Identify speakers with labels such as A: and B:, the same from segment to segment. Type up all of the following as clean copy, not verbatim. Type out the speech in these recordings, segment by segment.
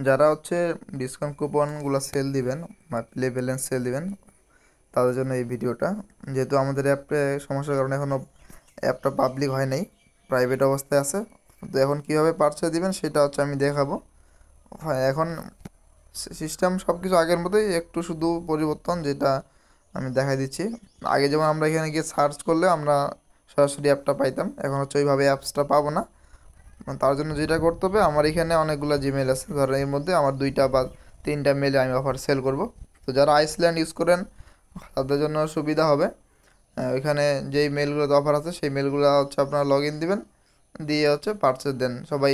A: যারা হচ্ছে discount কুপনগুলো sell দিবেন বা প্লে ব্যালেন্স সেল দিবেন তাদের জন্য এই ভিডিওটা। যেহেতু আমাদের অ্যাপে সমস্যার কারণে এখনও অ্যাপটা পাবলিক হয় নাই, প্রাইভেট অবস্থায় আছে। তো এখন কীভাবে পারচেজ দিবেন সেটা হচ্ছে আমি দেখাবো। হ্যাঁ, এখন সিস্টেম সব কিছু আগের মতোই, একটু শুধু পরিবর্তন যেটা আমি দেখাই দিচ্ছি। আগে যেমন আমরা এখানে গিয়ে সার্চ করলে আমরা সরাসরি অ্যাপটা পাইতাম, এখন হচ্ছে ওইভাবে অ্যাপসটা পাবো না। তার জন্য যেটা করতে হবে, আমার এখানে অনেকগুলো জিমেল আছে, ধরেন এর মধ্যে আমার 2টা বা 3টা মেলে আমি অফার সেল করব। তো যারা আইসল্যান্ড ইউজ করেন তাদের জন্য সুবিধা হবে। ওইখানে যেই মেলগুলোতে অফার আছে সেই মেলগুলো হচ্ছে আপনারা লগ ইন দিবেন, দিয়ে হচ্ছে পারচেজ দেন। সবাই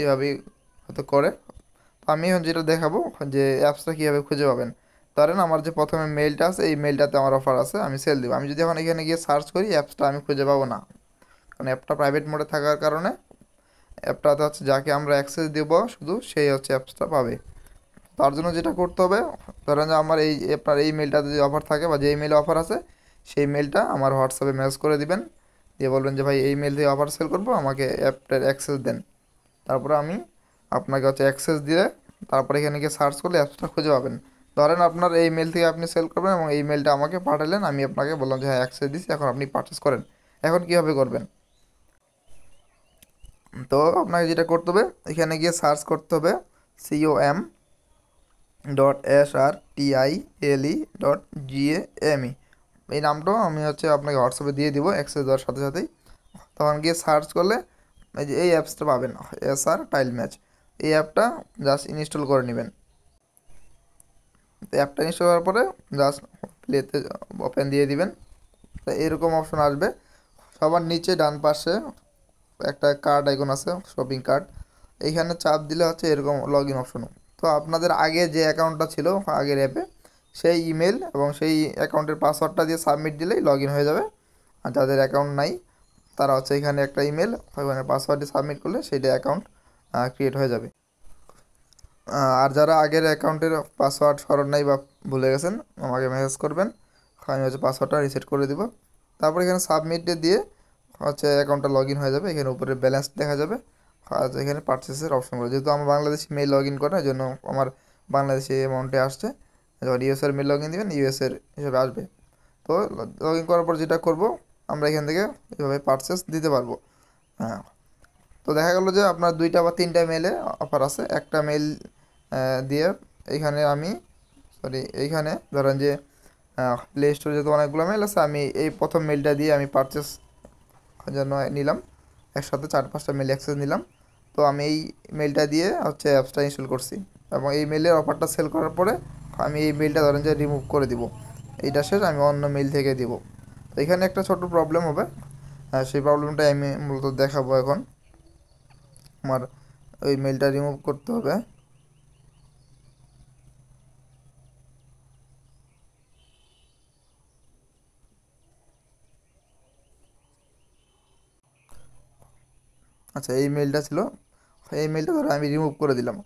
A: এইভাবেই হয়তো করে। তো আমি এখন যেটা দেখাবো যে অ্যাপসটা কীভাবে খুঁজে পাবেন। ধরেন আমার যে প্রথমে মেলটা আছে, এই মেলটাতে আমার অফার আছে, আমি সেল দিব। আমি যদি এখন এখানে গিয়ে সার্চ করি, অ্যাপসটা আমি খুঁজে পাবো না, কারণ অ্যাপটা প্রাইভেট মোডে থাকার কারণে অ্যাপটাতে হচ্ছে যাকে আমরা অ্যাক্সেস দেবো শুধু সেই হচ্ছে অ্যাপসটা পাবে। তার জন্য যেটা করতে হবে, ধরেন যে আমার এই আপনার এই মেলটাতে যদি অফার থাকে বা যেই মেলে অফার আছে সেই মেলটা আমার হোয়াটসঅ্যাপে মেসেজ করে দিবেন, দিয়ে বলবেন যে ভাই এই মেল থেকে অফার সেল করবো, আমাকে অ্যাপটার অ্যাক্সেস দেন। তারপরে আমি আপনাকে হচ্ছে অ্যাক্সেস দিয়ে তারপরে এখানে গিয়ে সার্চ করলে অ্যাপসটা খুঁজে পাবেন। ধরেন আপনার এই মেল থেকে আপনি সেল করবেন এবং এই মেলটা আমাকে পাঠালেন, আমি আপনাকে বললাম যে হ্যাঁ অ্যাক্সেস দিচ্ছি, এখন আপনি পারচেস করেন। এখন কীভাবে করবেন? তো আপনাকে যেটা করতে হবে, এখানে গিয়ে সার্চ করতে হবে com.srtile.game। এই নামটাও আমি হচ্ছে আপনাকে হোয়াটসঅ্যাপে দিয়ে দিব অ্যাক্সেস দেওয়ার সাথে সাথেই। তখন গিয়ে সার্চ করলে এই যে এই অ্যাপসটা পাবেন, SR টাইল ম্যাচ। এই অ্যাপটা জাস্ট ইনস্টল করে নেবেন। তো অ্যাপটা ইনস্টল করার পরে জাস্ট প্লেতে ওপেন দিয়ে দিবেন। তো এরকম অপশন আসবে। সবার নিচে ডান পাশে একটা কার্ড আইকন আছে, শপিং কার্ড। এইখানে চাপ দিলে হচ্ছে এরকম লগ ইন অপশন। তো আপনাদের আগে যে অ্যাকাউন্টটা ছিল আগের অ্যাপে, সেই ইমেল এবং সেই অ্যাকাউন্টের পাসওয়ার্ডটা দিয়ে সাবমিট দিলেই লগ ইন হয়ে যাবে। আর যাদের অ্যাকাউন্ট নাই তারা হচ্ছে এখানে একটা ইমেল ওখানে পাসওয়ার্ড দিয়ে সাবমিট করলে সেইটা অ্যাকাউন্ট ক্রিয়েট হয়ে যাবে। আর যারা আগের অ্যাকাউন্টের পাসওয়ার্ড স্মরণ নাই বা ভুলে গেছেন, আমাকে মেসেজ করবেন, আমি হচ্ছে পাসওয়ার্ডটা রিসেট করে দিব। তারপর এখানে সাবমিটে দিয়ে হচ্ছে অ্যাকাউন্টটা লগ ইন হয়ে যাবে। এখানে উপরে ব্যালেন্স দেখা যাবে আর এখানে পারচেসের অপশনগুলো, যেহেতু আমার বাংলাদেশি মেল লগ ইন করে এই জন্য আমার বাংলাদেশি অ্যামাউন্টে আসছে। যখন ইউএসের মেল লগ ইন দেবেন ইউএসের হিসেবে আসবে। তো লগ ইন করার পর যেটা করব, আমরা এখান থেকে এভাবে পারচেস দিতে পারবো। হ্যাঁ, তো দেখা গেলো যে আপনার 2টা বা 3টা মেলে অফার আছে। একটা মেল দিয়ে এইখানে আমি এইখানে ধরেন যে প্লে স্টোরে যেহেতু অনেকগুলো মেল আছে, আমি এই প্রথম মেলটা দিয়ে আমি পারচেস জন্য নিলাম, একসাথে 4-5টা মেল অ্যাক্সেস নিলাম। তো আমি এই মেলটা দিয়ে হচ্ছে অ্যাপসটা ইনস্টল করছি এবং এই মেলের অফারটা সেল করার পরে আমি এই মেলটা ধরেন যে রিমুভ করে দিব। এইটা শেষ, আমি অন্য মেল থেকে দিব। তো এখানে একটা ছোট প্রবলেম হবে, সেই প্রবলেমটাই আমি মূলত দেখাবো এখন। আমার ওই মেলটা রিমুভ করতে হবে। আচ্ছা, এই মেলটা ছিল, এই মেলটা ধরো আমি রিমুভ করে দিলাম।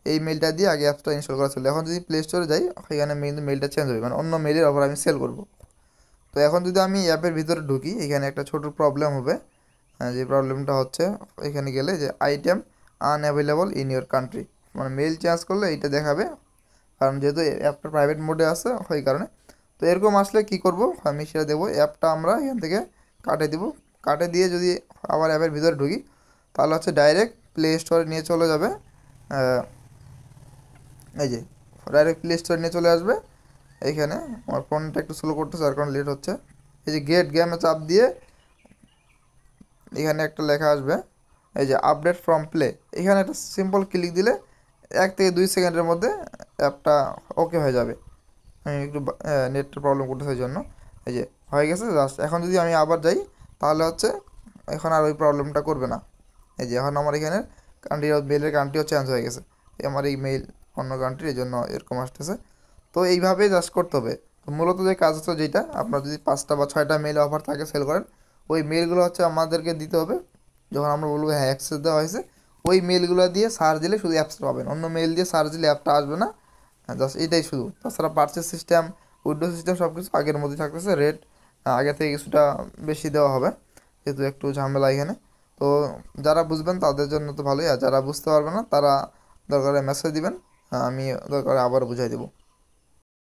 A: এই মেলটা দিয়ে আগে অ্যাপসটা ইনস্টল করা ছিল। এখন যদি প্লে স্টোরে যাই, সেখানে কিন্তু মেলটা চেঞ্জ হবে, মানে অন্য মেলের ওপর আমি সেল করব। তো এখন যদি আমি অ্যাপের ভিতরে ঢুকি, এখানে একটা ছোট প্রবলেম হবে। যে প্রবলেমটা হচ্ছে, এখানে গেলে যে item unavailable in your country, মানে মেল চেঞ্জ করলে এইটা দেখাবে, কারণ যেহেতু অ্যাপটা প্রাইভেট মোডে আছে ওই কারণে। তো এরকম আসলে কি করব, আমি সেটা দেবো। অ্যাপটা আমরা এখান থেকে কাটে দিব। কাটে দিয়ে যদি আবার অ্যাপের ভিতরে ঢুকি, তাহলে হচ্ছে ডাইরেক্ট প্লে স্টোরে নিয়ে চলে যাবে। এই যে ডাইরেক্ট প্লে স্টোরে নিয়ে চলে আসবে। এইখানে আমার ফোনটা একটু স্লো করতেছে, আর কারণ লেট হচ্ছে। এই যে গেট গেমে চাপ দিয়ে এখানে একটা লেখা আসবে, এই যে আপডেট ফ্রম প্লে। এখানে একটা সিম্পল ক্লিক দিলে 1 থেকে 2 সেকেন্ডের মধ্যে অ্যাপটা ওকে হয়ে যাবে। আমি একটু নেটটা প্রবলেম করতেছে এই জন্য। এই যে হয়ে গেছে জাস্ট। এখন যদি আমি আবার যাই, তাহলে হচ্ছে এখন আর ওই প্রবলেমটা করবে না। এই যে এখন আমার এখানে কান্ট্রি, মেলের কান্ট্রিও চেঞ্জ হয়ে গেছে। আমার এই মেল অন্য কান্ট্রি, এই জন্য এরকম আসতেছে। তো এইভাবেই জাস্ট করতে হবে। তো মূলত যে কাজ হচ্ছে, যেটা আপনার যদি 5টা বা 6টা মেল অফার থাকে সেল করেন, ওই মেলগুলো হচ্ছে আমাদেরকে দিতে হবে। যখন আমরা বলবো হ্যাঁ অ্যাক্সেস দেওয়া হয়েছে, ওই মেলগুলো দিয়ে সার্চ দিলে শুধু অ্যাপসটা পাবেন, অন্য মেল দিয়ে সার্চ দিলে অ্যাপটা আসবে না। জাস্ট এটাই শুধু। তাছাড়া পারচেস সিস্টেম, উইন্ডো সিস্টেম সব কিছু আগের মধ্যেই থাকতেছে। রেট আগে থেকে কিছুটা বেশি দেওয়া হবে, যেহেতু একটু ঝামেলা এখানে। তো যারা বুঝবেন তাদের জন্য তো ভালোই, আর যারা বুঝতে পারবে না তারা দরকার মেসেজ দিবেন, আমি দরকার আবার বুঝাই দেবো।